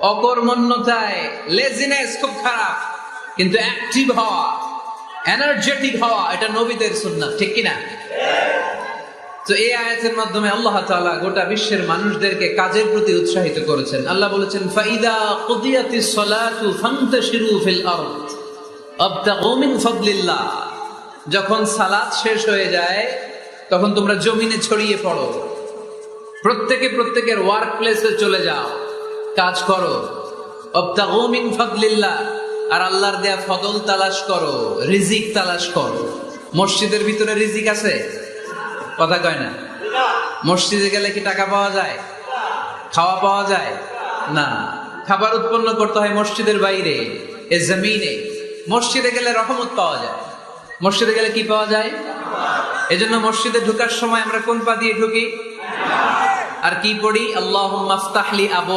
অকর্মণ্যতায়, laziness খুব খারাপ, কিন্তু অ্যাক্টিভ হওয়া, এনার্জেটিক হওয়া, এটা নবীদের সুন্নাহ, ঠিক কিনা? তো এই আয়াতের মাধ্যমে আল্লাহ তাআলা গোটা বিশ্বের মানুষদেরকে কাজের প্রতি উৎসাহিত করেছেন। আল্লাহ বলেছেন, ফাইদা কুদিয়াতিস সালাতু ফান্তাশিরু ফিল আরদ আবতাগু মিন ফাদলিল্লাহ। যখন সালাত শেষ হয়ে যায় তখন তোমরা জমিনে ছড়িয়ে পড়ো, প্রত্যেকে প্রত্যেকের ওয়ার্ক প্লেসে চলে যাও, কাজ করো। আবতাগু মিন ফাদলিল্লাহ, আর আল্লাহর দেয়া ফদল তালাশ করো, রিজিক তালাশ করো। মসজিদের ভিতরে রিজিক আছে? কথা কয় না। মসজিদে গেলে কি টাকা পাওয়া যায়? খাওয়া পাওয়া যায় না। খাবার উৎপন্ন করতে হয় মসজিদের বাইরে, এ জমিনে। মসজিদে গেলে রহমত পাওয়া যায়। মসজিদে গেলে কি পাওয়া যায়? এজন্য মসজিদে ঢোকার সময় আমরা কোন পা দিয়ে ঢুকি আর কি পড়ি? আল্লাহুম্মা আফতাহলি আবওয়াব